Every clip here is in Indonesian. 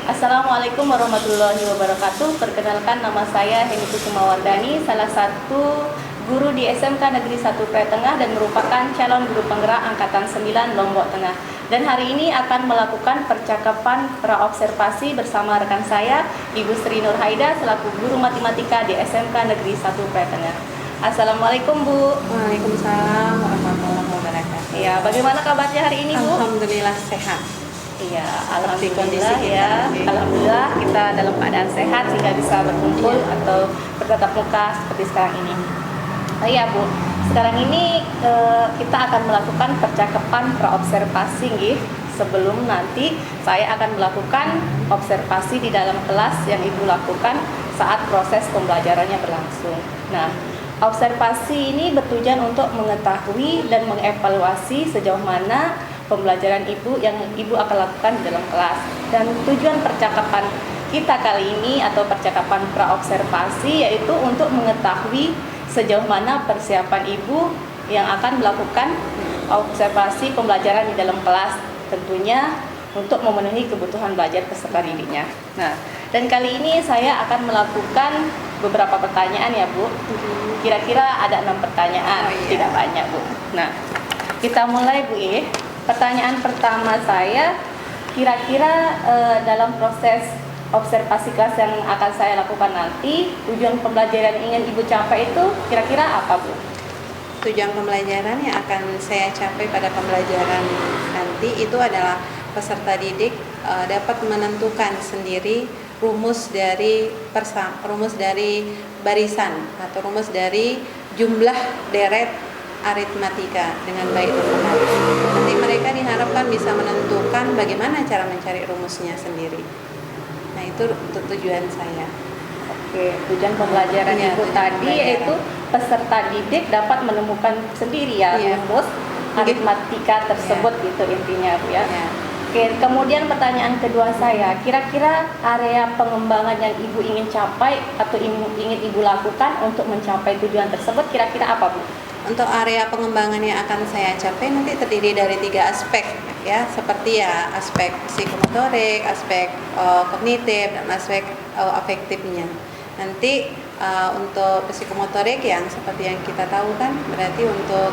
Assalamualaikum warahmatullahi wabarakatuh. Perkenalkan, nama saya Heni Kusumawardani, salah satu guru di SMK Negeri 1 Prai Tengah dan merupakan calon guru penggerak Angkatan 9 Lombok Tengah. Dan hari ini akan melakukan percakapan praobservasi bersama rekan saya, Ibu Sri Nur Haida, selaku guru matematika di SMK Negeri 1 Prai Tengah. Assalamualaikum, Bu. Waalaikumsalam warahmatullahi wabarakatuh. Ya, bagaimana kabarnya hari ini, Bu? Alhamdulillah sehat. Iya, Seperti alhamdulillah kondisi kita ya. ini. Alhamdulillah kita dalam keadaan sehat sehingga bisa berkumpul atau bertatap muka seperti sekarang ini. Oh iya, Bu. Sekarang ini kita akan melakukan percakapan praobservasi nggih. Sebelum nanti saya akan melakukan observasi di dalam kelas yang Ibu lakukan saat proses pembelajarannya berlangsung. Nah, observasi ini bertujuan untuk mengetahui dan mengevaluasi sejauh mana pembelajaran Ibu yang Ibu akan lakukan di dalam kelas. Dan tujuan percakapan kita kali ini atau percakapan praobservasi yaitu untuk mengetahui sejauh mana persiapan Ibu yang akan melakukan observasi pembelajaran di dalam kelas, tentunya untuk memenuhi kebutuhan belajar peserta didiknya. Nah, dan kali ini saya akan melakukan beberapa pertanyaan ya, Bu. Kira-kira ada 6 pertanyaan, tidak banyak, Bu. Nah, kita mulai, Bu. Pertanyaan pertama saya, kira-kira dalam proses observasi kelas yang akan saya lakukan nanti, tujuan pembelajaran yang ingin Ibu capai itu kira-kira apa, Bu? Tujuan pembelajaran yang akan saya capai pada pembelajaran nanti itu adalah peserta didik dapat menentukan sendiri rumus dari barisan atau rumus dari jumlah deret aritmatika dengan baik dan benar. Nanti mereka diharapkan bisa menentukan bagaimana cara mencari rumusnya sendiri. Nah, itu untuk tujuan saya. Oke, tujuan pembelajaran Iya, Ibu tujuan tadi pembelajaran. yaitu peserta didik dapat menemukan sendiri ya Iya. rumus aritmatika tersebut gitu intinya, Bu ya. Ya. Oke, kemudian pertanyaan kedua saya, kira-kira area pengembangan yang Ibu ingin capai atau ingin Ibu lakukan untuk mencapai tujuan tersebut kira-kira apa, Bu? Untuk area pengembangan yang akan saya capai nanti terdiri dari 3 aspek ya, seperti ya aspek psikomotorik, aspek kognitif dan aspek afektifnya. Nanti untuk psikomotorik yang seperti yang kita tahu kan berarti untuk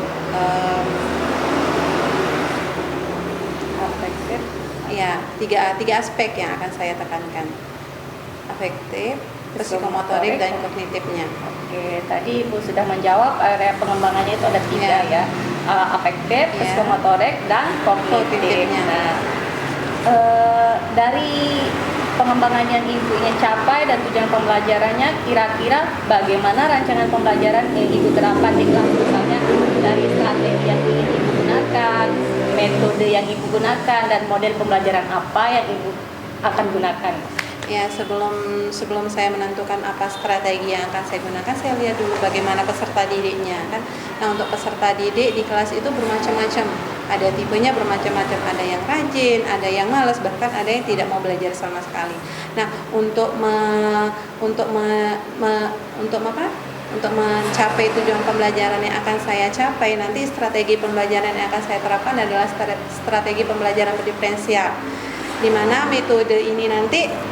Afektif. ya tiga aspek yang akan saya tekankan, afektif, psikomotorik dan kognitifnya. Oke, tadi Ibu sudah menjawab area pengembangannya itu ada 3 Iya. ya, afektif, Iya. psikomotorik, dan kognitif. Kognitifnya. Nah, dari pengembangan yang Ibu ingin capai dan tujuan pembelajarannya, kira-kira bagaimana rancangan pembelajaran yang Ibu terapkan di kelas, misalnya dari strategi yang ingin Ibu gunakan, metode yang Ibu gunakan, dan model pembelajaran apa yang Ibu akan gunakan? Ya, sebelum saya menentukan apa strategi yang akan saya gunakan, saya lihat dulu bagaimana peserta didiknya kan. Nah, untuk peserta didik di kelas itu bermacam-macam. Ada tipenya bermacam-macam, ada yang rajin, ada yang malas, bahkan ada yang tidak mau belajar sama sekali. Nah, untuk mencapai tujuan pembelajaran yang akan saya capai, nanti strategi pembelajaran yang akan saya terapkan adalah strategi pembelajaran berdiferensial, di mana metode ini nanti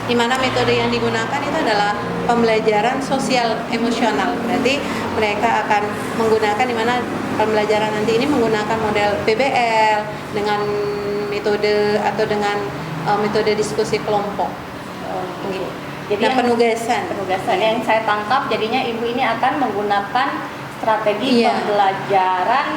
di mana metode yang digunakan itu adalah pembelajaran sosial emosional. Berarti mereka akan menggunakan, di mana pembelajaran nanti ini menggunakan model PBL dengan metode atau dengan metode diskusi kelompok. Gitu. Jadi Nah, penugasan yang saya tangkap jadinya Ibu ini akan menggunakan strategi Iya. pembelajaran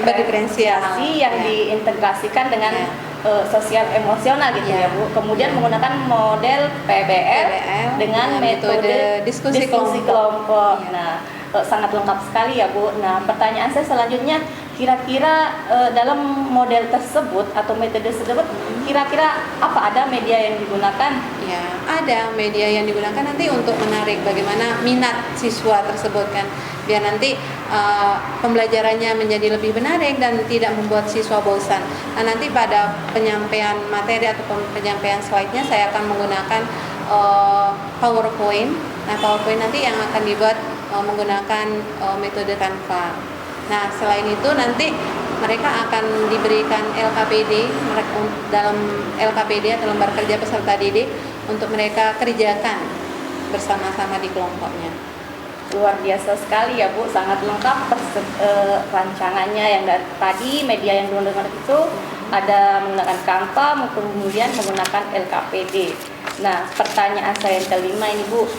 berdiferensiasi yang Iya. diintegrasikan dengan Iya. sosial emosional gitu Iya. ya, Bu. Kemudian menggunakan model PBL dengan metode diskusi kelompok. Iya. Nah, sangat lengkap sekali ya, Bu. Nah, pertanyaan saya selanjutnya, kira-kira dalam model tersebut atau metode tersebut kira-kira apa ada media yang digunakan? Ya, ada media yang digunakan nanti untuk menarik bagaimana minat siswa tersebut kan, biar nanti pembelajarannya menjadi lebih menarik dan tidak membuat siswa bosan. Nah, nanti pada penyampaian materi atau penyampaian slide-nya saya akan menggunakan PowerPoint. Nah, PowerPoint nanti yang akan dibuat menggunakan metode Canva. Nah, selain itu nanti mereka akan diberikan LKPD dalam LKPD atau lembar kerja peserta didik untuk mereka kerjakan bersama-sama di kelompoknya. Luar biasa sekali ya Bu, sangat lengkap rancangannya yang dari tadi media yang diundang itu ada menggunakan Canva, kemudian menggunakan LKPD. Nah, pertanyaan saya yang kelima ini Bu,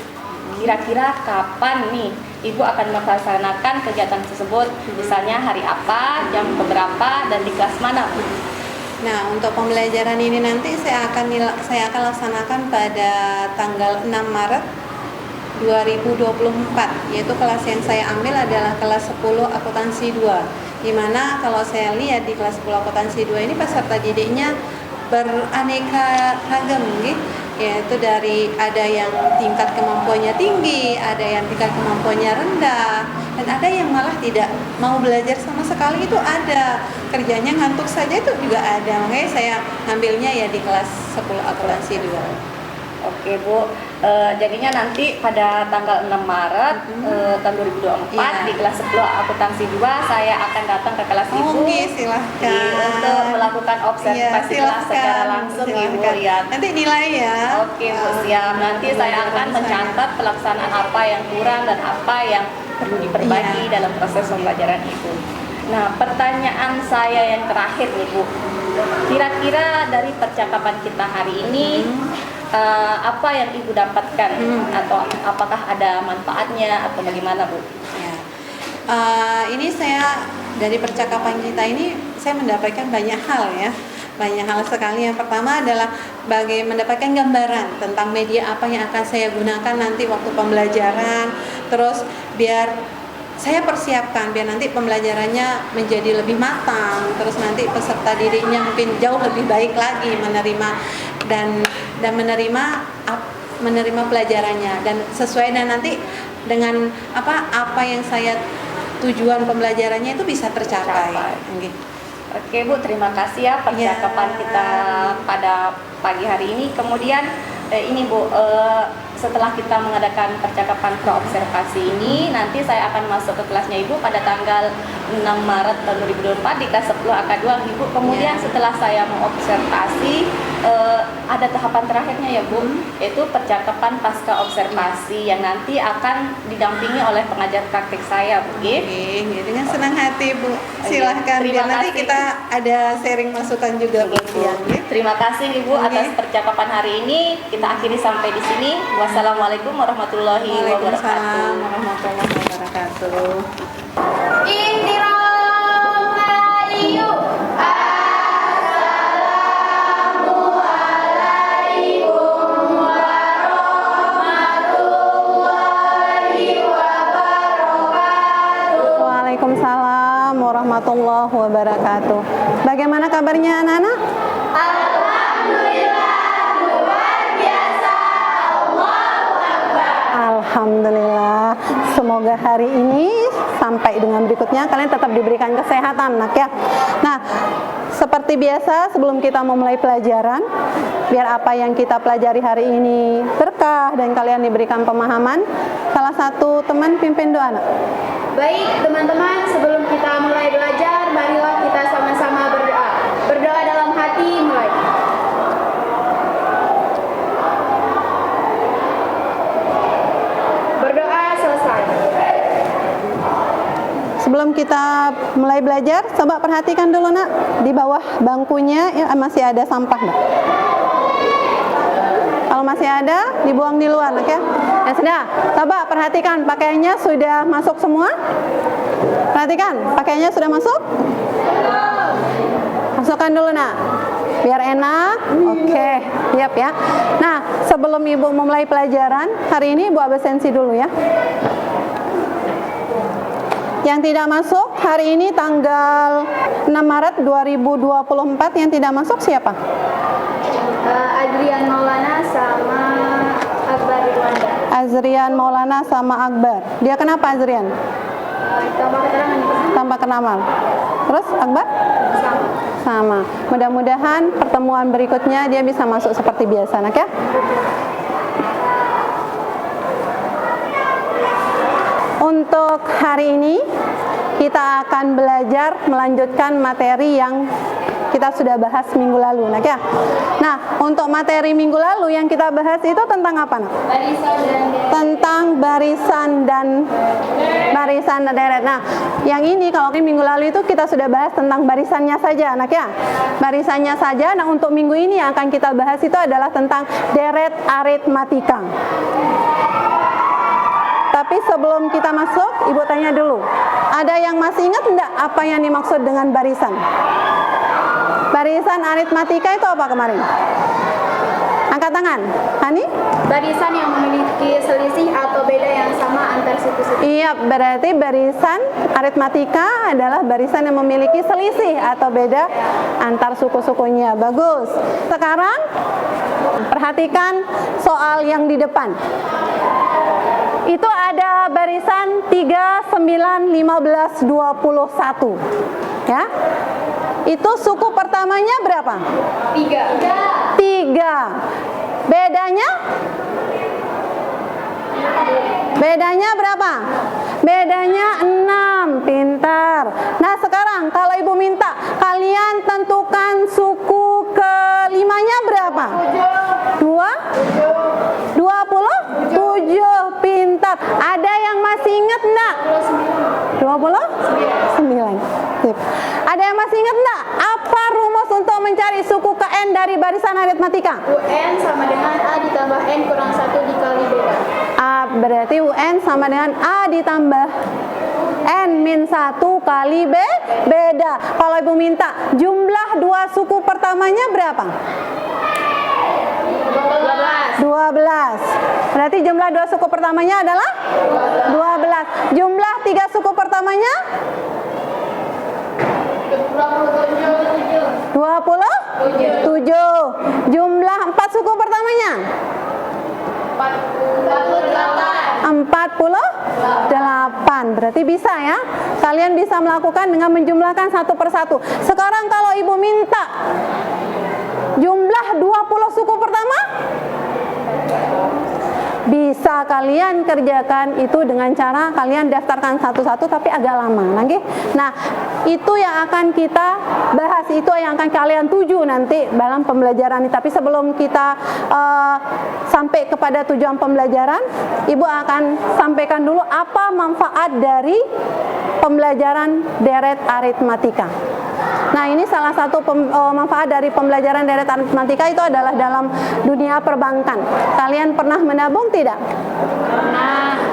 kira-kira kapan nih Ibu akan melaksanakan kegiatan tersebut? Misalnya hari apa, jam berapa, dan di kelas mana Bu? Nah, untuk pembelajaran ini nanti saya akan laksanakan pada tanggal 6 Maret 2024, yaitu kelas yang saya ambil adalah kelas 10 akuntansi 2, di mana kalau saya lihat di kelas 10 akuntansi 2 ini peserta didiknya beraneka ragam, yaitu dari ada yang tingkat kemampuannya tinggi, ada yang tingkat kemampuannya rendah, dan ada yang malah tidak mau belajar sama sekali, itu ada, kerjanya ngantuk saja itu juga ada. Makanya saya ambilnya ya di kelas 10 akuntansi 2. Oke Bu, jadinya nanti pada tanggal 6 Maret tahun 2024 di kelas 10 akuntansi 2 saya akan datang ke kelas Ibu. Oke, silahkan. Untuk melakukan observasi kelas secara langsung Ibu lihat. Nanti nilai ya. Oke Bu, siap. Nanti saya akan mencatat pelaksanaan apa yang kurang dan apa yang perlu diperbaiki dalam proses pembelajaran Ibu. Nah, pertanyaan saya yang terakhir nih Bu, kira-kira dari percakapan kita hari ini apa yang Ibu dapatkan atau apakah ada manfaatnya atau bagaimana Bu? Ya. Ini saya dari percakapan kita ini saya mendapatkan banyak hal ya, banyak hal sekali. Yang pertama adalah mendapatkan gambaran tentang media apa yang akan saya gunakan nanti waktu pembelajaran, terus biar saya persiapkan biar nanti pembelajarannya menjadi lebih matang, terus nanti peserta didiknya mungkin jauh lebih baik lagi menerima dan menerima pelajarannya dan sesuai, dan nanti dengan apa yang saya tujuan pembelajarannya itu bisa tercapai. Oke Bu, terima kasih ya percakapan kita pada pagi hari ini. Kemudian ini Bu, setelah kita mengadakan percakapan praobservasi ini, nanti saya akan masuk ke kelasnya Ibu pada tanggal 6 Maret tahun 2024 di kelas 10 AK2 Ibu. Kemudian setelah saya mengobservasi, ada tahapan terakhirnya ya Bu, yaitu percakapan pasca observasi yang nanti akan didampingi oleh pengajar praktik saya Bu. Dengan senang hati Bu, silahkan biar nanti kita ada sharing masukan juga Bu. Terima kasih Ibu atas percakapan hari ini. Kita akhiri sampai di sini. Wassalamualaikum warahmatullahi wabarakatuh. Waalaikumsalam warahmatullahi wabarakatuh. Intirom Rahayu. Assalamualaikum warahmatullahi wabarakatuh. Waalaikumsalam warahmatullahi wabarakatuh. Bagaimana kabarnya anak-anak? Alhamdulillah, semoga hari ini sampai dengan berikutnya kalian tetap diberikan kesehatan nak ya. Nah, seperti biasa sebelum kita memulai pelajaran, biar apa yang kita pelajari hari ini berkah dan kalian diberikan pemahaman, salah satu teman pimpin doa nak. Baik teman-teman, sebelum kita mulai belajar, marilah kita sama-sama berdoa. Berdoa dalam hati, mulai. Sebelum kita mulai belajar, coba perhatikan dulu nak, di bawah bangkunya ya, masih ada sampah nak. Kalau masih ada, dibuang di luar nak ya. Ya sudah, coba perhatikan pakaiannya sudah masuk semua. Perhatikan, pakaiannya sudah masuk. Masukkan dulu nak, biar enak. Oke, siap ya. Nah, sebelum ibu memulai pelajaran hari ini, ibu absensi dulu ya. Yang tidak masuk hari ini tanggal 6 Maret 2024 yang tidak masuk siapa? Adrian Maulana sama Akbar Irwanda. Azrian Maulana sama Akbar. Dia kenapa Azrian? Tambah keterangan itu. Tanpa kenamal. Terus Akbar? Sama. Mudah-mudahan pertemuan berikutnya dia bisa masuk seperti biasa nak ya. Untuk hari ini kita akan belajar melanjutkan materi yang kita sudah bahas minggu lalu. Nah, untuk materi minggu lalu yang kita bahas itu tentang apa? Barisan dan deret. Tentang barisan dan deret. Nah, yang ini kalau minggu lalu itu kita sudah bahas tentang barisannya saja, barisannya saja. Nah, untuk minggu ini yang akan kita bahas itu adalah tentang deret aritmatika. Tapi sebelum kita masuk, Ibu tanya dulu, ada yang masih ingat enggak apa yang dimaksud dengan barisan? Barisan aritmatika itu apa kemarin? Angkat tangan. Hani? Barisan yang memiliki selisih atau beda yang sama antar suku-suku. Iya, berarti barisan aritmatika adalah barisan yang memiliki selisih atau beda antar suku-sukunya. Bagus. Sekarang perhatikan soal yang di depan. Itu ada barisan 3, 9, 15, 21. Ya. Itu suku pertamanya berapa? 3. Bedanya? Bedanya berapa? Bedanya 6. Pintar. Nah, sekarang kalau Ibu minta kalian tentukan suku kelimanya berapa? 27. Pintar. Ada yang masih ingat enggak? 29. Sip. Ada yang masih ingat enggak? Apa rumus untuk mencari suku ke N dari barisan aritmatika? UN sama dengan A ditambah N kurang 1 dikali beda. Berarti UN sama dengan A ditambah N min 1 kali beda. Kalau Ibu minta jumlah dua suku pertamanya berapa? 12. Berarti jumlah dua suku pertamanya adalah 12. Jumlah tiga suku pertamanya 27. Jumlah empat suku pertamanya 48. Berarti bisa ya. Kalian bisa melakukan dengan menjumlahkan satu persatu. Sekarang kalau Ibu minta jumlah 20 suku pertama, bisa kalian kerjakan itu dengan cara kalian daftarkan satu-satu, tapi agak lama. Nah, itu yang akan kita bahas, itu yang akan kalian tuju nanti dalam pembelajaran ini. Tapi sebelum kita sampai kepada tujuan pembelajaran, Ibu akan sampaikan dulu apa manfaat dari pembelajaran deret aritmatika. Nah, ini salah satu manfaat dari pembelajaran deret aritmatika itu adalah dalam dunia perbankan. Kalian pernah menabung tidak?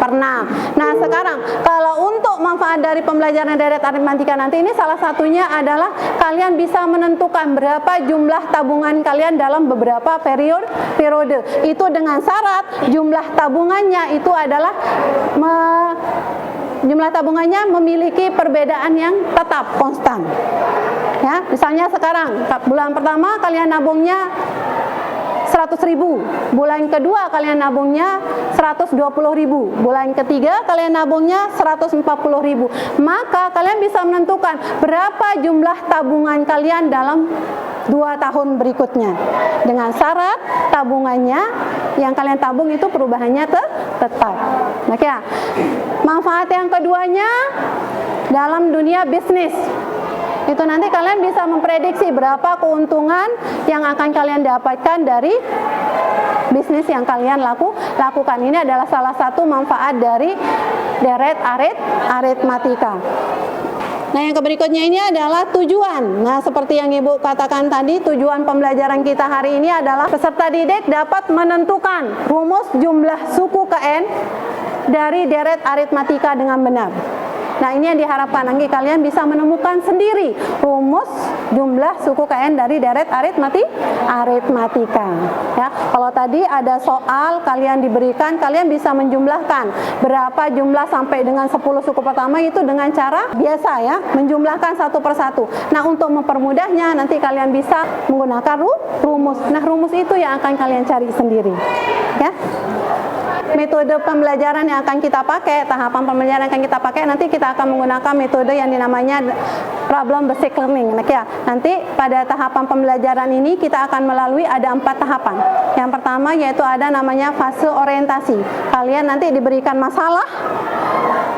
Pernah. Nah, sekarang kalau untuk manfaat dari pembelajaran deret aritmatika nanti ini salah satunya adalah kalian bisa menentukan berapa jumlah tabungan kalian dalam beberapa periode. Itu dengan syarat jumlah tabungannya itu adalah jumlah tabungannya memiliki perbedaan yang tetap konstan. Ya, misalnya sekarang bulan pertama kalian nabungnya 100.000, bulan kedua kalian nabungnya 120.000, bulan ketiga kalian nabungnya 140.000. Maka kalian bisa menentukan berapa jumlah tabungan kalian dalam 2 tahun berikutnya. Dengan syarat tabungannya yang kalian tabung itu perubahannya tetap. Maka manfaat yang keduanya dalam dunia bisnis. Itu nanti kalian bisa memprediksi berapa keuntungan yang akan kalian dapatkan dari bisnis yang kalian lakukan. Ini adalah salah satu manfaat dari deret aritmatika. Nah, yang berikutnya ini adalah tujuan. Nah, seperti yang Ibu katakan tadi, tujuan pembelajaran kita hari ini adalah peserta didik dapat menentukan rumus jumlah suku ke N dari deret aritmatika dengan benar. Nah, ini yang diharapkan nanti kalian bisa menemukan sendiri rumus jumlah suku KN dari deret aritmatika. Ya, kalau tadi ada soal kalian diberikan, kalian bisa menjumlahkan berapa jumlah sampai dengan 10 suku pertama itu dengan cara biasa ya, menjumlahkan satu persatu. Nah, untuk mempermudahnya nanti kalian bisa menggunakan rumus. Nah, rumus itu yang akan kalian cari sendiri. Ya. Metode pembelajaran yang akan kita pakai, tahapan pembelajaran yang akan kita pakai, nanti kita akan menggunakan metode yang dinamanya problem basic learning. Nanti pada tahapan pembelajaran ini kita akan melalui ada 4 tahapan. Yang pertama yaitu ada namanya fase orientasi. Kalian nanti diberikan masalah,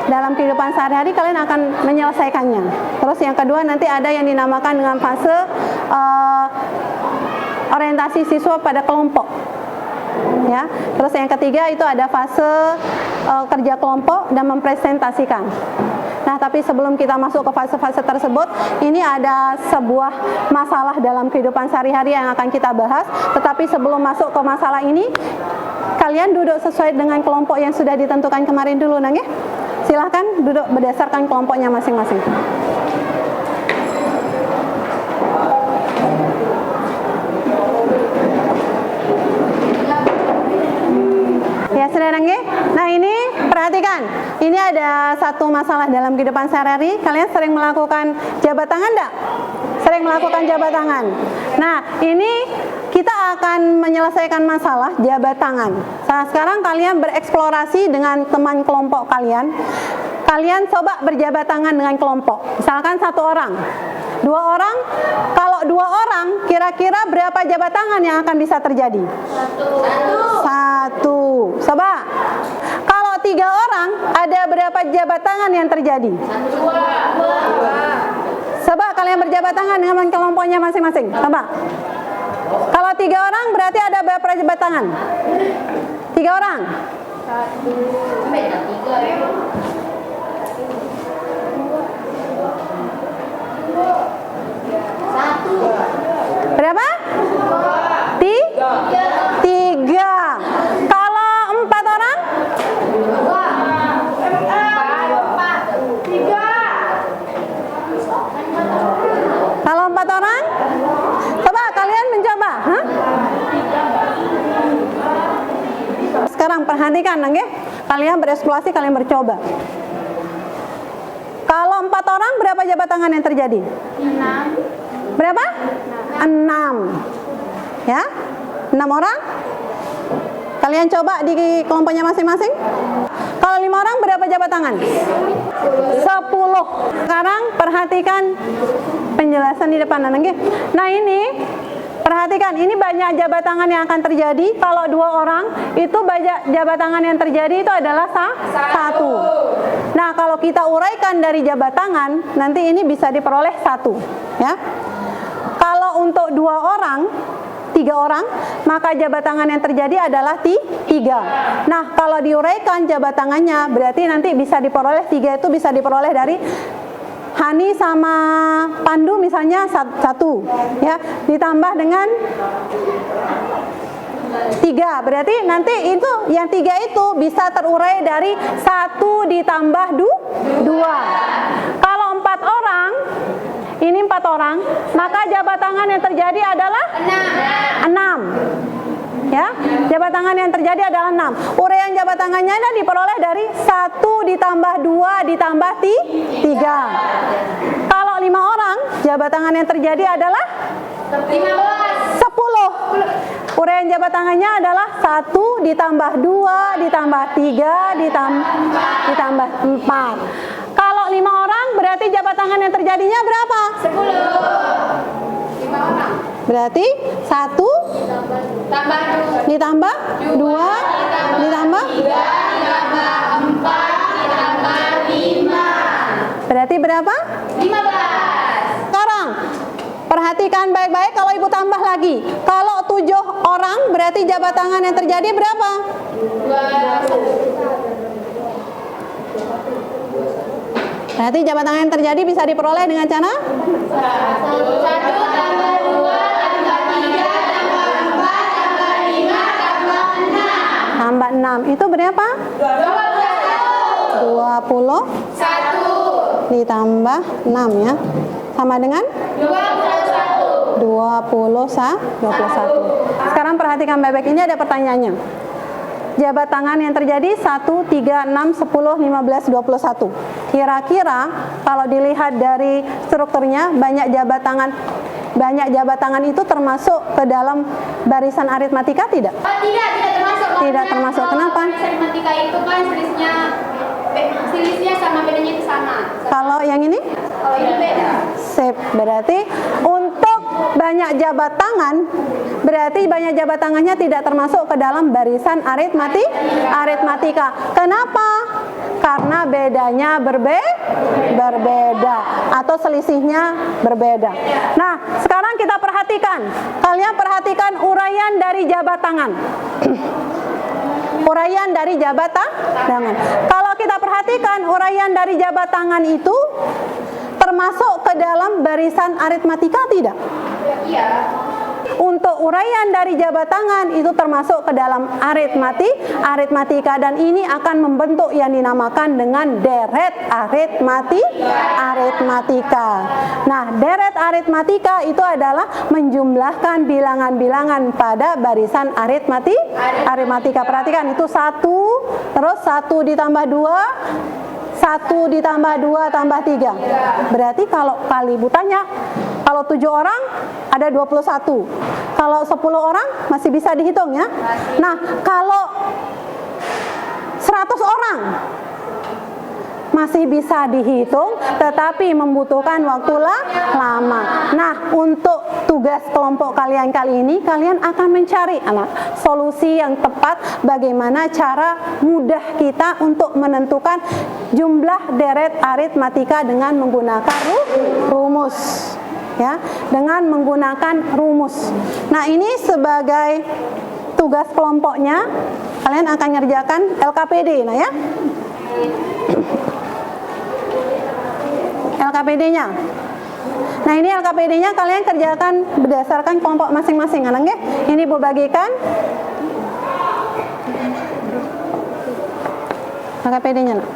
dalam kehidupan sehari-hari kalian akan menyelesaikannya. Terus yang kedua nanti ada yang dinamakan dengan fase orientasi siswa pada kelompok. Ya. Terus yang ketiga itu ada fase kerja kelompok dan mempresentasikan. Nah, tapi sebelum kita masuk ke fase-fase tersebut, ini ada sebuah masalah dalam kehidupan sehari-hari yang akan kita bahas. Tetapi sebelum masuk ke masalah ini, kalian duduk sesuai dengan kelompok yang sudah ditentukan kemarin dulu, Nang ya. Silahkan duduk berdasarkan kelompoknya masing-masing. Ya, saudara nggih. Nah, ini perhatikan. Ini ada satu masalah dalam kehidupan sehari-hari. Kalian sering melakukan jabat tangan enggak? Sering melakukan jabat tangan. Nah, ini kita akan menyelesaikan masalah jabat tangan. Nah, sekarang kalian bereksplorasi dengan teman kelompok kalian. Kalian coba berjabat tangan dengan kelompok. Misalkan 1 orang, 2 orang. Kalau 2 orang, kira-kira berapa jabat tangan yang akan bisa terjadi? 1. Coba. Kalau 3 orang, ada berapa jabat tangan yang terjadi? 2. Coba kalian berjabat tangan dengan kelompoknya masing-masing. Coba. Kalau 3 orang, berarti ada berapa jabat tangan? 3 orang. 1. Berapa? 3. Kalau 4 orang? 3. Kalau 4 orang? Coba kalian mencoba. Hah? Sekarang perhatikan, Nang ya. Kalian bereksplorasi, kalian bercoba. Kalau 4 orang, berapa jabat tangan yang terjadi? 6. Berapa? 6. Ya? 6 orang? Kalian coba di kelompoknya masing-masing. Kalau 5 orang, berapa jabat tangan? 10. Sekarang perhatikan penjelasan di depan, Nang ya. Nah, ini perhatikan, ini banyak jabat tangan yang akan terjadi. Kalau 2 orang, itu banyak jabat tangan yang terjadi itu adalah 1. Nah, kalau kita uraikan dari jabat tangan, nanti ini bisa diperoleh 1. Ya. Kalau untuk 2 orang, 3 orang, maka jabat tangan yang terjadi adalah 3. Nah, kalau diuraikan jabat tangannya, berarti nanti bisa diperoleh 3 itu bisa diperoleh dari Hani sama Pandu misalnya 1, ya, ditambah dengan 3. Berarti nanti itu yang 3 itu bisa terurai dari 1 ditambah 2. Kalau 4 orang, ini 4 orang, maka jabat tangan yang terjadi adalah 6. Ya, jabat tangan yang terjadi adalah 6. Uraian jabat tangannya diperoleh dari 1 ditambah 2 ditambah 3. Kalau 5 orang, jabat tangan yang terjadi adalah 10. Uraian jabat tangannya adalah 1 ditambah 2 ditambah 3 ditambah 4. Kalau 5 orang, berarti jabat tangan yang terjadinya berapa? 10. 5 orang. Berarti 1 ditambah 2 ditambah 3 ditambah 4 ditambah 5. berarti berapa? 15. Sekarang perhatikan baik-baik kalau ibu tambah lagi. Kalau 7 orang berarti jabat tangan yang terjadi berapa? 2. Berarti jabat tangan yang terjadi bisa diperoleh dengan cara 1 tambah 2 tambah 3 tambah 4 tambah 5 tambah 6. tambah 6. Itu berapa? 21. 21 ditambah 6 ya. Sama dengan 21. Sekarang perhatikan baik-baik, ini ada pertanyaannya. Jabat tangan yang terjadi 1, 3, 6, 10, 15, 21. Kira-kira kalau dilihat dari strukturnya, banyak jabat tangan itu termasuk ke dalam barisan aritmatika tidak? Oh, tidak termasuk. Tidak termasuk. Kenapa? Aritmatika itu kan selisihnya sama, bedanya itu sama. Kalau yang ini? Kalau ini beda. Sip. Berarti untuk banyak jabat tangan, berarti banyak jabat tangannya tidak termasuk ke dalam barisan aritmatika. Kenapa? Karena bedanya berbeda atau selisihnya berbeda. Nah, sekarang kita perhatikan. Kalian perhatikan uraian dari jabat tangan. Uraian dari jabat tangan. Kalau kita perhatikan uraian dari jabat tangan itu termasuk ke dalam barisan aritmatika tidak? Iya. Untuk uraian dari jabat tangan itu termasuk ke dalam aritmatika, dan ini akan membentuk yang dinamakan dengan deret aritmatika. Nah, deret aritmatika itu adalah menjumlahkan bilangan-bilangan pada barisan aritmatika. Perhatikan, itu 1, terus 1 ditambah 2, 1 ditambah 2 tambah 3. Berarti kalau Ibu tanya, kalau 7 orang ada 21. Kalau 10 orang masih bisa dihitung ya. Nah, kalau 100 orang masih bisa dihitung, tetapi membutuhkan waktu lama. Nah, untuk tugas kelompok kalian kali ini, kalian akan mencari solusi yang tepat bagaimana cara mudah kita untuk menentukan jumlah deret aritmatika dengan menggunakan rumus. Ya, dengan menggunakan rumus. Nah, ini sebagai tugas kelompoknya, kalian akan ngerjakan LKPD, nah ya. LKPD-nya. Nah, ini LKPD-nya kalian kerjakan berdasarkan kelompok masing-masing, anak ya. Ini Bu bagikan. LKPD-nya, nak.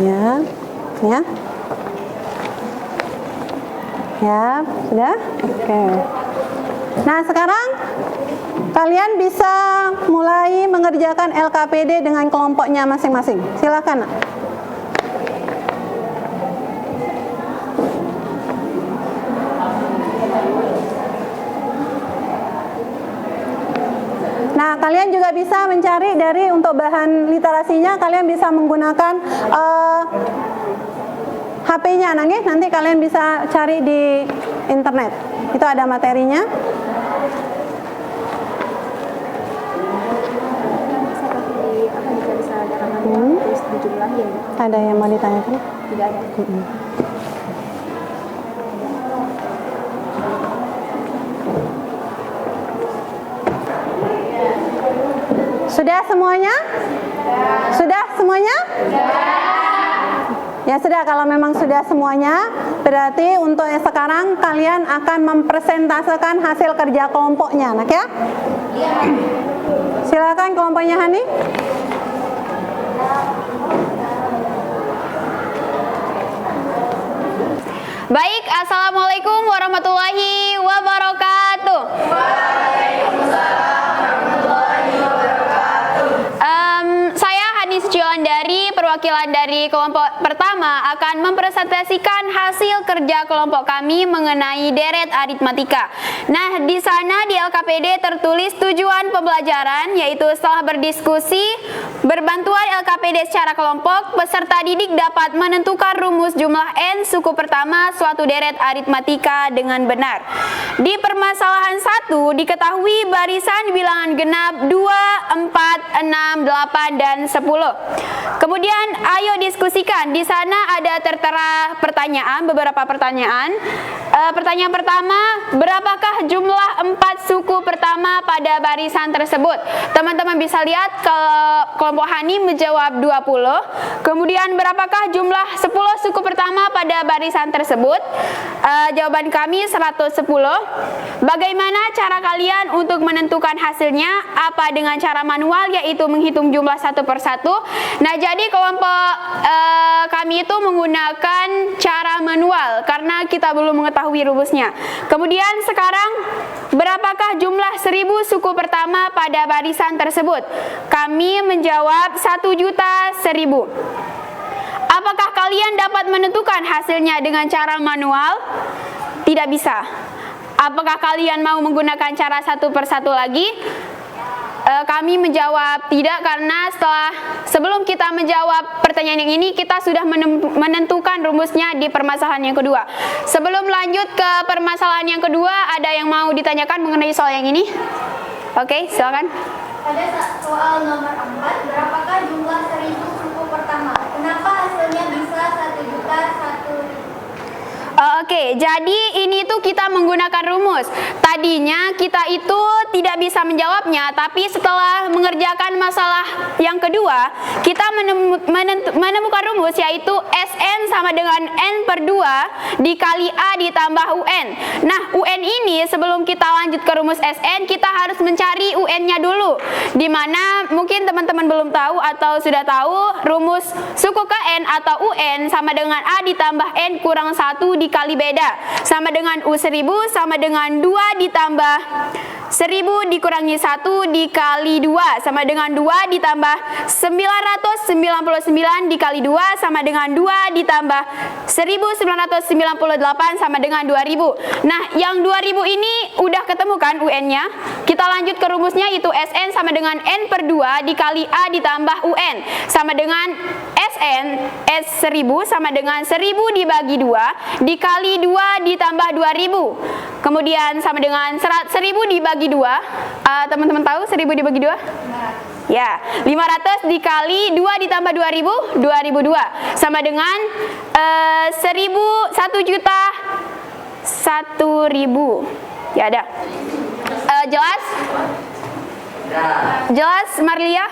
Ya. Ya, sudah? Oke. Nah, sekarang kalian bisa mulai mengerjakan LKPD dengan kelompoknya masing-masing. Silakan, nak. Nah, kalian juga bisa mencari dari untuk bahan literasinya, kalian bisa menggunakan HP-nya, nanti kalian bisa cari di internet. Itu ada materinya. Ada yang mau ditanyakan? Tidak ada. Sudah semuanya? Sudah semuanya? Ya sudah, kalau memang sudah semuanya, berarti untuk yang sekarang kalian akan mempresentasikan hasil kerja kelompoknya, nak ya? Silakan kelompoknya Hani. Baik, Assalamualaikum warahmatullahi wabarakatuh. Saya Hani Suciwandari, perwakilan dari kelompok pertama akan mempresentasikan hasil kerja kelompok kami mengenai deret aritmatika. Nah, di sana di LKPD tertulis tujuan pembelajaran, yaitu setelah berdiskusi, berbantuan LKPD secara kelompok, peserta didik dapat menentukan rumus jumlah n suku pertama suatu deret aritmatika dengan benar. Di permasalahan 1 diketahui barisan bilangan genap 2, 4, 6, 8, dan 10. Kemudian ayo diskusikan. Di sana ada tertera pertanyaan, beberapa pertanyaan. Pertanyaan pertama, berapakah jumlah 4 suku pertama pada barisan tersebut? Teman-teman bisa lihat kelompok Hani menjawab 20. Kemudian berapakah jumlah 10 suku pertama pada barisan tersebut? Jawaban kami 110. Bagaimana cara kalian untuk menentukan hasilnya? Apa dengan cara manual, yaitu menghitung jumlah satu persatu? Nah, jadi kelompok kami itu menggunakan cara manual karena kita belum mengetahui rumusnya. Kemudian sekarang, berapakah jumlah 1000 suku pertama pada barisan tersebut? Kami menjawab 1.000.000. Apakah kalian dapat menentukan hasilnya dengan cara manual? Tidak bisa. Apakah kalian mau menggunakan cara satu persatu lagi? kami menjawab tidak karena sebelum kita menjawab pertanyaan yang ini kita sudah menentukan rumusnya di permasalahan yang kedua. Sebelum lanjut ke permasalahan yang kedua, ada yang mau ditanyakan mengenai soal yang ini? Oke, silakan. Pada soal nomor 4, berapakah jumlah 1000 suku pertama? Kenapa hasilnya bisa 1 juta 1? Oke, jadi ini tuh kita menggunakan rumus. Tadinya kita itu tidak bisa menjawabnya, tapi setelah mengerjakan masalah yang kedua, kita menemukan rumus yaitu Sn sama dengan N/2 dikali A ditambah UN. Nah, UN ini sebelum kita lanjut ke rumus Sn, kita harus mencari UN-nya dulu. Dimana mungkin teman-teman belum tahu atau sudah tahu, rumus suku Kn atau UN sama dengan A ditambah N kurang 1 dikali beda sama dengan U1000 sama dengan 2 ditambah 1000 dikurangi 1 dikali 2 sama dengan 2 ditambah 999 dikali 2 sama dengan 2 ditambah 1998 sama dengan 2000. Nah, yang 2000 ini udah ketemu kan UN-nya? Kita lanjut ke rumusnya, yaitu Sn sama dengan N/2 dikali A ditambah UN sama dengan S1000 sama dengan 1000 dibagi 2 dikali 2 ditambah 2000. Kemudian sama dengan 1000 dibagi 2. Teman-teman tahu 1000 dibagi 2? Ya, 500 dikali 2 ditambah 2000, 2002 sama dengan 1 juta 1000. Ya, ada. Jelas? Jelas, Marlia?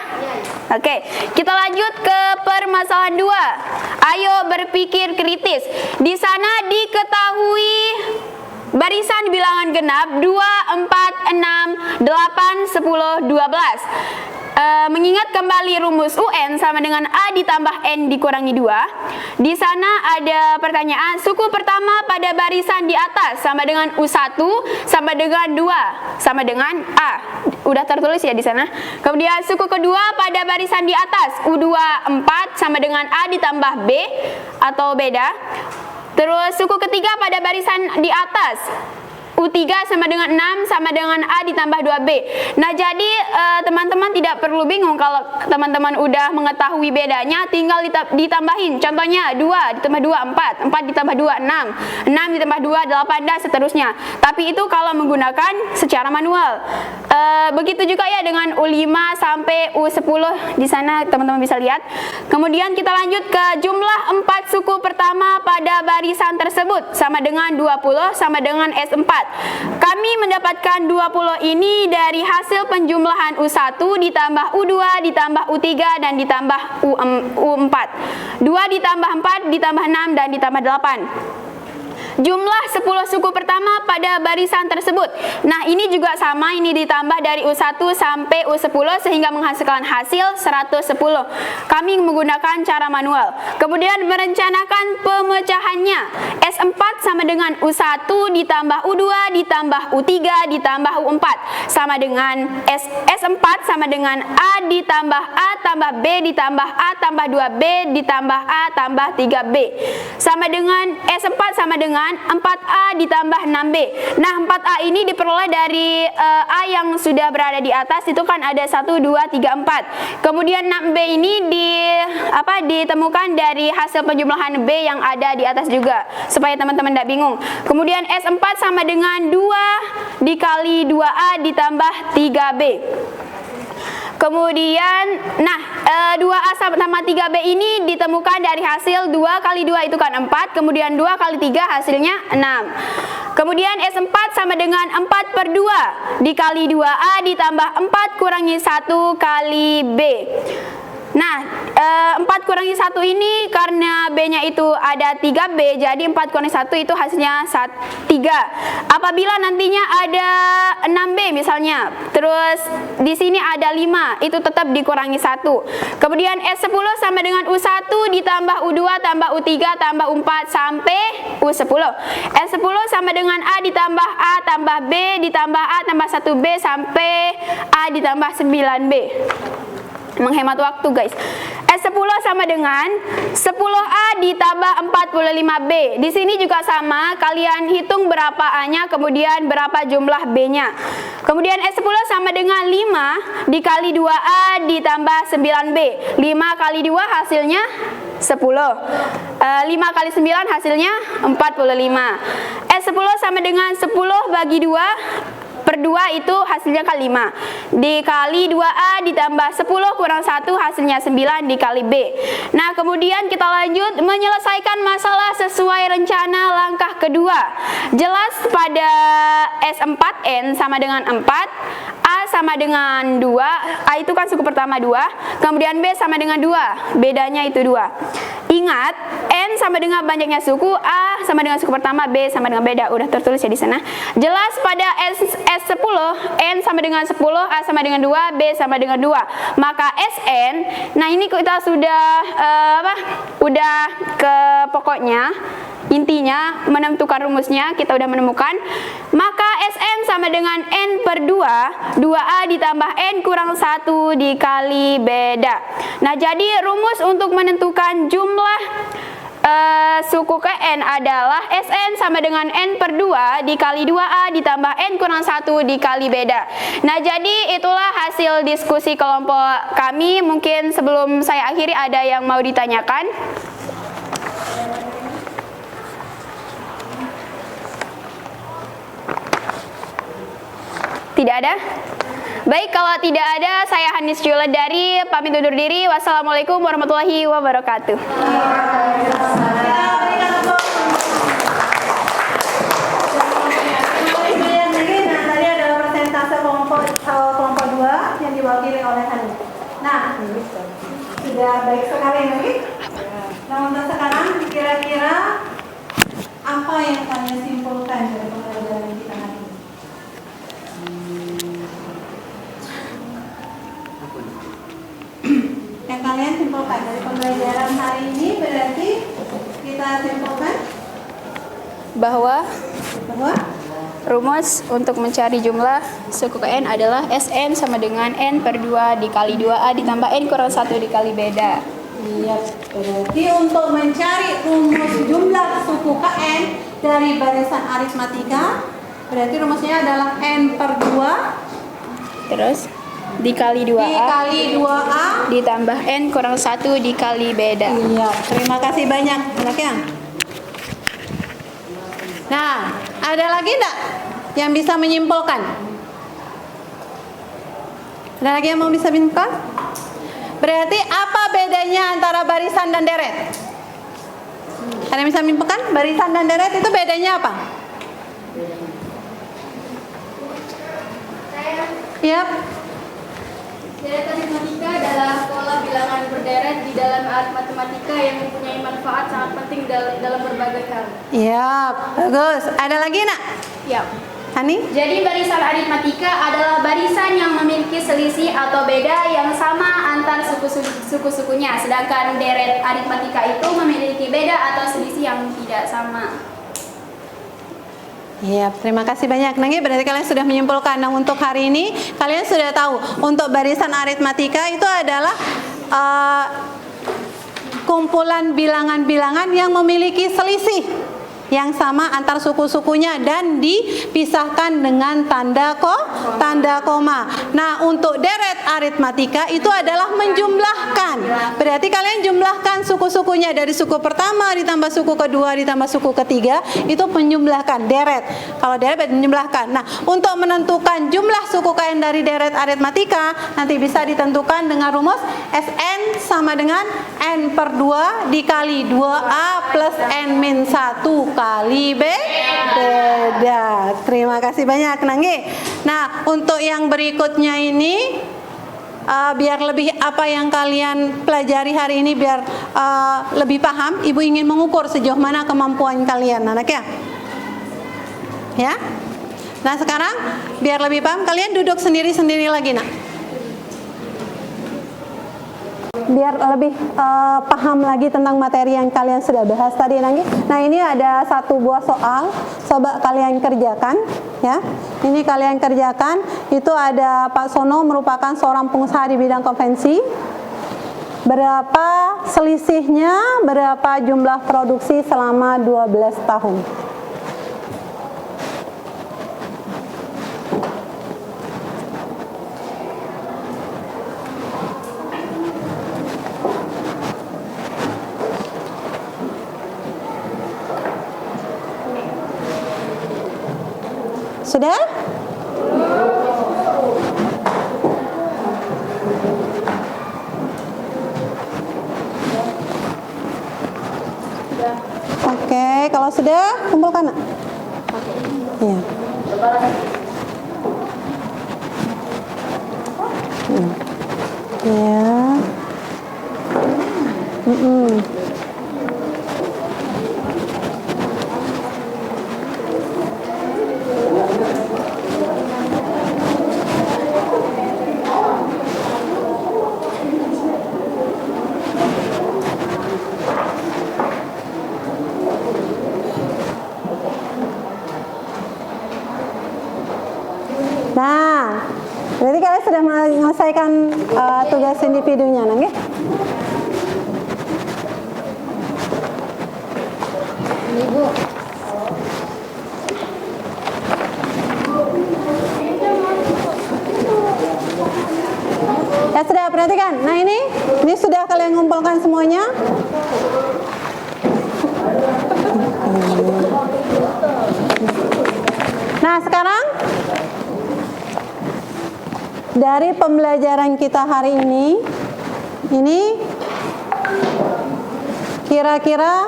Oke, kita lanjut ke permasalahan 2. Ayo berpikir kritis. Di sana diketahui barisan bilangan genap 2, 4, 6, 8, 10, 12. Mengingat kembali rumus UN sama dengan A ditambah N dikurangi 2. Di sana ada pertanyaan, suku pertama pada barisan di atas sama dengan U1 sama dengan 2 sama dengan A. Udah tertulis ya di sana. Kemudian suku kedua pada barisan di atas U2 4 sama dengan A ditambah B atau beda. Terus suku ketiga pada barisan di atas U3 sama dengan 6 sama dengan A ditambah 2B. Nah, jadi teman-teman tidak perlu bingung kalau teman-teman udah mengetahui bedanya, tinggal ditambahin. Contohnya 2 ditambah 2, 4, 4 ditambah 2, 6, 6 ditambah 2, 8, dan seterusnya. Tapi itu kalau menggunakan secara manual. Begitu juga ya dengan U5 sampai U10, di sana teman-teman bisa lihat. Kemudian kita lanjut ke jumlah 4 suku pertama pada barisan tersebut sama dengan 20 sama dengan S4. Kami mendapatkan 20 ini dari hasil penjumlahan U1 ditambah U2 ditambah U3 dan ditambah U4. 2 ditambah 4 ditambah 6 dan ditambah 8. Jumlah 10 suku pertama pada barisan tersebut. Nah, ini juga sama, ini ditambah dari U1 sampai U10 sehingga menghasilkan hasil 110. Kami menggunakan cara manual. Kemudian merencanakan pemecahannya. S4 sama dengan U1 ditambah U2 ditambah U3 ditambah U4 sama dengan S4 sama dengan A ditambah A tambah B ditambah A tambah 2B ditambah A tambah 3B sama dengan S4 sama dengan 4A ditambah 6B. Nah, 4A ini diperoleh dari A yang sudah berada di atas, itu kan ada 1, 2, 3, 4. Kemudian 6B ini ditemukan dari hasil penjumlahan B yang ada di atas juga, supaya teman-teman tidak bingung. Kemudian S4 sama dengan 2 dikali 2A ditambah 3B. Kemudian, 2A sama 3B ini ditemukan dari hasil 2 kali 2 itu kan 4, kemudian 2 kali 3 hasilnya 6. Kemudian S4 sama dengan 4/2 dikali 2A ditambah 4 kurangi 1 kali B. Nah, 4 kurangi 1 ini karena B-nya itu ada 3B, jadi 4 kurangi 1 itu hasilnya 3. Apabila nantinya ada 6B misalnya, terus di sini ada 5, itu tetap dikurangi 1. Kemudian S10 sama dengan U1 ditambah U2 tambah U3 tambah U4 sampai U10. S10 sama dengan A ditambah A tambah B ditambah A tambah 1B sampai A ditambah 9B. Menghemat waktu, guys. S10 sama dengan 10A ditambah 45B. Di sini juga sama, kalian hitung berapa A-nya, kemudian berapa jumlah B-nya. Kemudian S10 sama dengan 5 dikali 2A ditambah 9B. 5 kali 2 hasilnya 10. 5 kali 9 hasilnya 45. S10 sama dengan 10 bagi 2 per 2 itu hasilnya kali 5. Dikali 2A ditambah 10 kurang 1 hasilnya 9 dikali B. Nah, kemudian kita lanjut menyelesaikan masalah sesuai rencana langkah kedua. Jelas pada S4N sama dengan 4, A sama dengan 2, A itu kan suku pertama 2, kemudian B sama dengan 2, bedanya itu 2. Ingat, N sama dengan banyaknya suku, A sama dengan suku pertama, B sama dengan beda. Udah tertulis ya di sana. Jelas pada S10, N sama dengan 10, A sama dengan 2, B sama dengan 2. Maka Sn, nah ini kita sudah udah ke pokoknya. Intinya menentukan rumusnya kita udah menemukan. Maka Sn sama dengan N per 2, 2A ditambah N kurang 1 dikali beda. Nah, jadi rumus untuk menentukan jumlah suku ke N adalah Sn sama dengan N per 2 dikali 2A ditambah N kurang 1 dikali beda. Nah, jadi itulah hasil diskusi kelompok kami. Mungkin sebelum saya akhiri ada yang mau ditanyakan? Tidak ada? Baik, kalau tidak ada, saya Hanis Julandari pamit undur diri. Wassalamualaikum warahmatullahi wabarakatuh. Tadi adalah persentase kelompok 2 yang diwakili oleh Hanis. Nah, sudah baik sekali lagi. Nah, untuk sekarang kira-kira apa yang kalian simpulkan dari pembelajaran kita hari ini? Yang kalian simpulkan dari pembelajaran hari ini berarti kita simpulkan Bahwa bahwa rumus untuk mencari jumlah suku ke N adalah Sn sama dengan N per 2 dikali 2A ditambah N kurang 1 dikali beda. iya, berarti untuk mencari rumus jumlah suku ke N dari barisan aritmatika berarti rumusnya adalah N per 2 Terus dikali 2A dikali 2A. ditambah N kurang 1 dikali beda. Iya, terima kasih banyak anaknya. Nah, ada lagi enggak yang bisa menyimpulkan? Ada lagi yang mau bisa menyimpulkan? Berarti apa bedanya antara barisan dan deret? Ada yang bisa menyimpulkan? Barisan dan deret itu bedanya apa? Yap. Deret aritmatika adalah pola bilangan berderet di dalam alat matematika yang mempunyai manfaat sangat penting dalam berbagai hal. Iya, bagus. Ada lagi nak? Ya. Hani? Jadi barisan aritmatika adalah barisan yang memiliki selisih atau beda yang sama antar suku-sukunya. Sedangkan deret aritmatika itu memiliki beda atau selisih yang tidak sama. Iya, terima kasih banyak. Nanti berarti kalian sudah menyimpulkan. Nah, untuk hari ini kalian sudah tahu untuk barisan aritmatika itu adalah kumpulan bilangan-bilangan yang memiliki selisih yang sama antar suku-sukunya dan dipisahkan dengan tanda koma. Nah, untuk deret aritmatika itu adalah menjumlahkan. Berarti kalian jumlahkan suku-sukunya dari suku pertama ditambah suku kedua ditambah suku ketiga, itu menjumlahkan deret. Kalau deret menjumlahkan. Nah, untuk menentukan jumlah suku KN dari deret aritmatika nanti bisa ditentukan dengan rumus Sn sama dengan N per 2 dikali 2A plus N min 1 kali beda. Terima kasih banyak Nanggi. Nah, untuk yang berikutnya ini biar lebih apa yang kalian pelajari hari ini biar lebih paham, Ibu ingin mengukur sejauh mana kemampuan kalian anak ya. Nah, sekarang biar lebih paham kalian duduk sendiri-sendiri lagi nak. Biar lebih paham lagi tentang materi yang kalian sudah bahas tadi Nanggi. Nah, ini ada satu buah soal, coba kalian kerjakan ya. Ini kalian kerjakan. Itu ada Pak Sono merupakan seorang pengusaha di bidang konvensi. Berapa selisihnya, berapa jumlah produksi selama 12 tahun? Sudah? Oke, kalau sudah kumpulkan. Iya. Ya. Nah, berarti kalian sudah menyelesaikan tugas individunya, nggih? Ini Bu. Ya sudah, perhatikan. Nah ini sudah kalian ngumpulkan semuanya. Nah sekarang dari pembelajaran kita hari ini kira-kira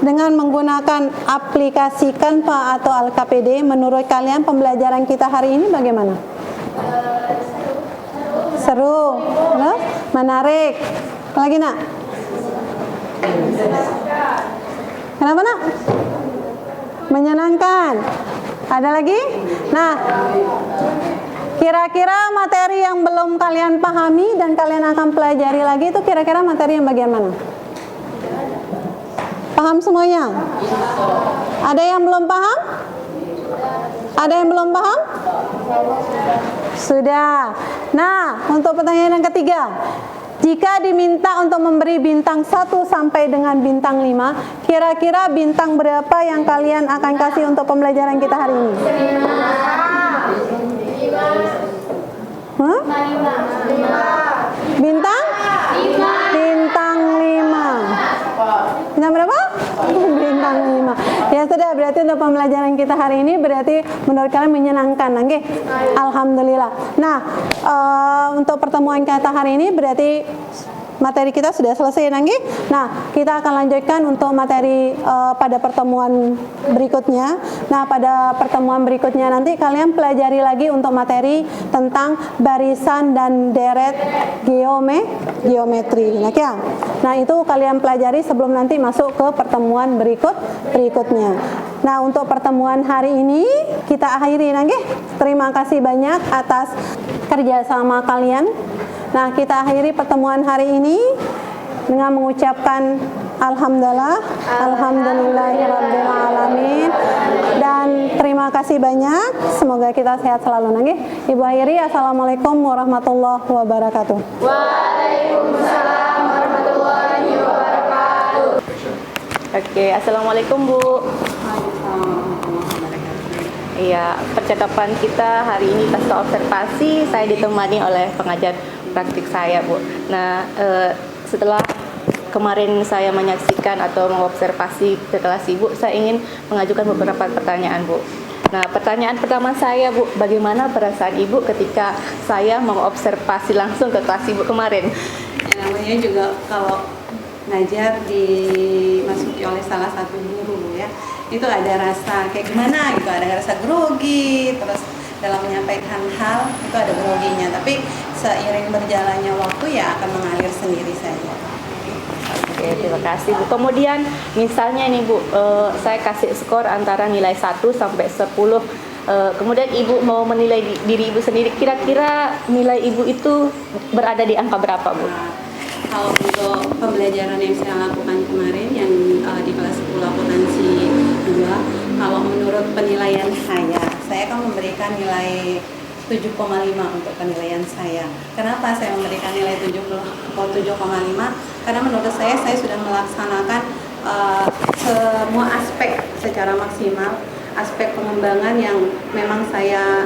dengan menggunakan aplikasi Canva atau Al-KPD, menurut kalian pembelajaran kita hari ini bagaimana? Seru, menarik. Lagi nak? Kenapa nak? Menyenangkan. Ada lagi? Nah, kira-kira materi yang belum kalian pahami dan kalian akan pelajari lagi itu kira-kira materi yang bagian mana? Paham semuanya? Ada yang belum paham? Ada yang belum paham? Sudah. Nah, untuk pertanyaan yang ketiga, jika diminta untuk memberi bintang 1 sampai dengan bintang 5, kira-kira bintang berapa yang kalian akan kasih untuk pembelajaran kita hari ini? Huh? Bintang? Bintang 5. Bintang berapa? Bintang 5. Ya sudah, berarti untuk pembelajaran kita hari ini berarti menurut kalian menyenangkan, nggih? Alhamdulillah. Nah, untuk pertemuan kita hari ini berarti materi kita sudah selesai, nggih? Nah, kita akan lanjutkan untuk materi pada pertemuan berikutnya. Nah, pada pertemuan berikutnya nanti kalian pelajari lagi untuk materi tentang barisan dan deret geometri. Nah, itu kalian pelajari sebelum nanti masuk ke pertemuan berikutnya. Nah, untuk pertemuan hari ini kita akhiri, nggih? Terima kasih banyak atas kerjasama kalian. Nah, kita akhiri pertemuan hari ini dengan mengucapkan alhamdulillah, alhamdulillahirabbil alamin, dan terima kasih banyak. Semoga kita sehat selalu, nggih. Ibu akhiri, assalamualaikum warahmatullahi wabarakatuh. Waalaikumsalam warahmatullahi wabarakatuh. Oke, assalamualaikum Bu. Iya, percakapan kita hari ini pasca observasi saya ditemani oleh pengajar praktik saya, Bu. Nah, setelah kemarin saya menyaksikan atau mengobservasi ke kelas Ibu, saya ingin mengajukan beberapa pertanyaan, Bu. Nah, pertanyaan pertama saya, Bu, bagaimana perasaan Ibu ketika saya mengobservasi langsung ke kelas Ibu kemarin? Ya, namanya juga kalau ngajar dimasuki oleh salah satu guru ya, itu ada rasa kayak gimana gitu, ada rasa grogi, terus dalam menyampaikan hal itu ada groginya, tapi seiring berjalannya waktu ya akan mengalir sendiri saja. Oke, terima kasih Bu. Kemudian misalnya nih Bu, saya kasih skor antara nilai 1 sampai 10. Kemudian Ibu mau menilai diri Ibu sendiri, kira-kira nilai Ibu itu berada di angka berapa, Bu? Nah, kalau untuk pembelajaran yang saya lakukan kemarin yang di kelas 10 akuntansi 2, kalau menurut penilaian saya akan memberikan nilai 7,5 untuk penilaian saya. Kenapa saya memberikan nilai 7,5? Karena menurut saya sudah melaksanakan semua aspek secara maksimal, aspek pengembangan yang memang saya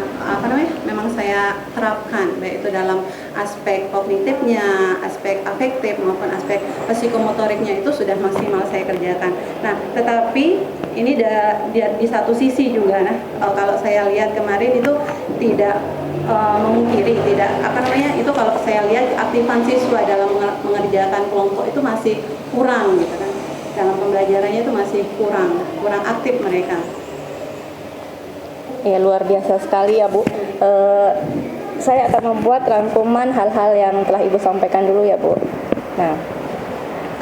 terapkan, baik itu dalam aspek kognitifnya, aspek afektif maupun aspek psikomotoriknya itu sudah maksimal saya kerjakan. Nah, tetapi ini di satu sisi juga, kalau saya lihat kemarin itu tidak memungkiri, itu kalau saya lihat aktifan siswa dalam mengerjakan kelompok itu masih kurang gitu kan. Dalam pembelajarannya itu masih kurang aktif mereka. Ya, luar biasa sekali ya Bu. Saya akan membuat rangkuman hal-hal yang telah Ibu sampaikan dulu ya Bu. Nah,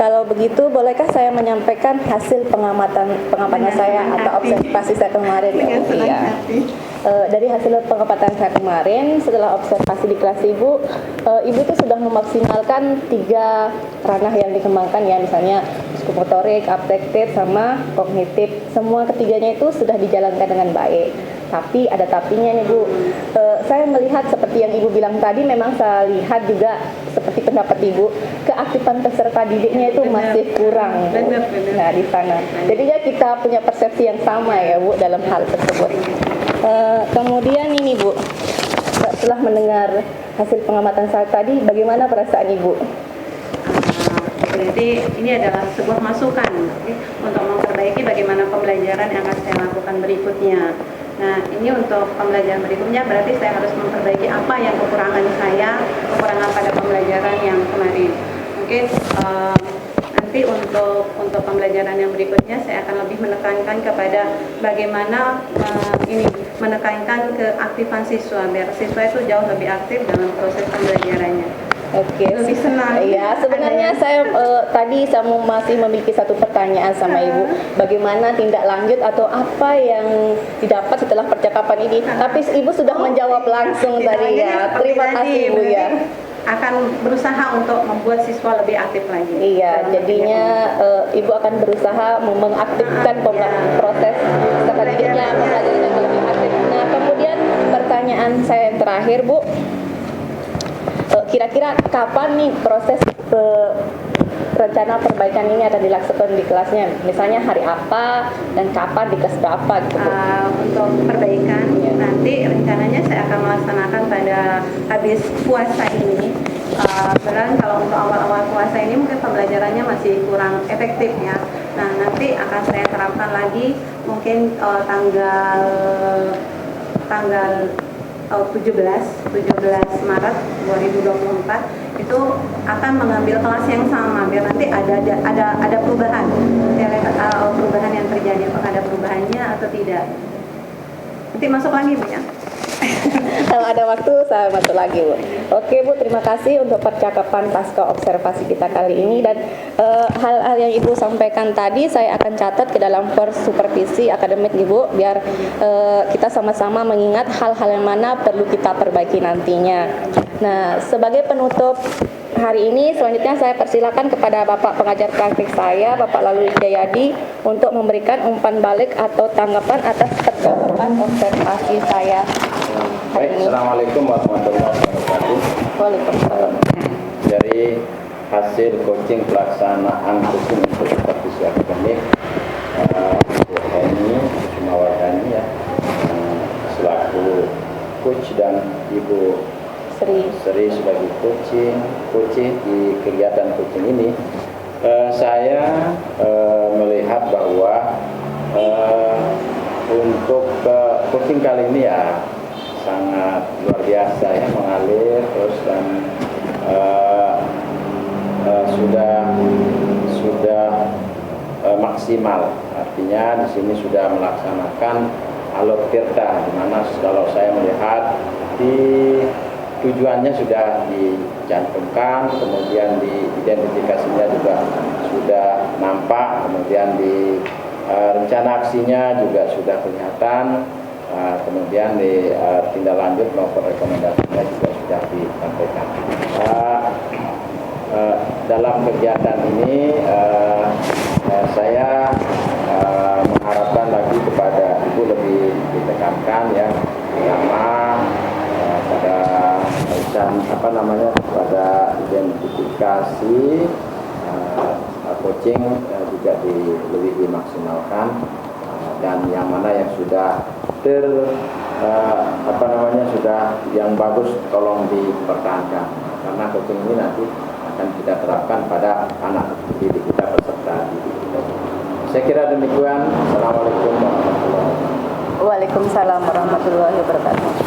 kalau begitu bolehkah saya menyampaikan hasil pengamatan saya atau observasi saya kemarin ya Bu? Iya. Dari hasil pengamatan saya kemarin setelah observasi di kelas Ibu itu sudah memaksimalkan 3 ranah yang dikembangkan ya, misalnya psikomotorik, afektif, sama kognitif. Semua ketiganya itu sudah dijalankan dengan baik. Tapi ada tapinya nih Bu. Saya melihat seperti yang Ibu bilang tadi, memang saya lihat juga seperti pendapat Ibu, keaktifan peserta didiknya itu masih kurang. Benar. Nah, di sana. Jadinya kita punya persepsi yang sama ya Bu dalam hal tersebut. Kemudian ini Bu, setelah mendengar hasil pengamatan saya tadi, bagaimana perasaan Ibu? Jadi ini adalah sebuah masukan untuk memperbaiki bagaimana pembelajaran yang akan saya lakukan berikutnya. Nah, ini untuk pembelajaran berikutnya berarti saya harus memperbaiki apa yang kekurangan pada pembelajaran yang kemarin. Mungkin nanti untuk pembelajaran yang berikutnya saya akan lebih menekankan kepada bagaimana menekankan keaktifan siswa, biar siswa itu jauh lebih aktif dalam proses pembelajarannya. Oke, lebih senang. Iya, sebenarnya saya tadi masih memiliki satu pertanyaan sama Ibu. Bagaimana tindak lanjut atau apa yang didapat setelah percakapan ini? Tapi Ibu sudah menjawab langsung tadi ya. Terima kasih Ibu ya. Akan berusaha untuk membuat siswa lebih aktif lagi. Iya, jadinya Ibu akan berusaha mengaktifkan proses selanjutnya pembelajaran yang lebih aktif. Nah, kemudian pertanyaan saya yang terakhir Bu. Kira-kira kapan nih proses rencana perbaikan ini akan dilaksanakan di kelasnya? Misalnya hari apa dan kapan di kelas berapa gitu Bu? Untuk perbaikan nanti rencananya saya akan melaksanakan pada habis puasa ini. Sebenarnya kalau untuk awal-awal puasa ini mungkin pembelajarannya masih kurang efektif ya. Nah, nanti akan saya terapkan lagi mungkin tanggal 17 Maret 2024 itu akan mengambil kelas yang sama, biar nanti ada perubahan. Saya lihat perubahan yang terjadi, apakah ada perubahannya atau tidak. Nanti masuk lagi Bu ya. Kalau ada waktu saya masuk lagi Bu. Oke Bu, terima kasih untuk percakapan pasca observasi kita kali ini, dan hal-hal yang Ibu sampaikan tadi saya akan catat ke dalam supervisi akademik Ibu, biar kita sama-sama mengingat hal-hal yang mana perlu kita perbaiki nantinya. Nah, sebagai penutup hari ini, selanjutnya saya persilakan kepada Bapak pengajar praktik saya, Bapak Lalu Jayadi, untuk memberikan umpan balik atau tanggapan atas percakapan observasi saya hari ini. Assalamualaikum warahmatullahi wabarakatuh. Waalaikumsalam. Dari hasil coaching pelaksanaan khusus untuk supervisi akademik, ini Cumawardani ya, selaku coach, dan Ibu Sri sebagai coach di kegiatan coaching ini, saya melihat bahwa untuk coaching kali ini ya sangat luar biasa ya, mengalir terus, dan sudah maksimal. Artinya di sini sudah melaksanakan alur tirta, di mana kalau saya melihat tujuannya sudah dicantumkan, kemudian di identifikasinya juga sudah nampak, kemudian di rencana aksinya juga sudah kelihatan, kemudian di tindak lanjut maupun rekomendasinya juga sudah disampaikan. Dalam kegiatan ini saya mengharapkan lagi kepada Ibu lebih ditekankan ya, pertama pada pada identifikasi coaching juga lebih dimaksimalkan, dan yang mana yang sudah sudah yang bagus tolong dipertahankan, karena coaching ini nanti akan kita terapkan pada anak didik kita, peserta didik kita. Saya kira demikian. Assalamualaikum warahmatullahi wabarakatuh. Waalaikumsalam warahmatullahi wabarakatuh.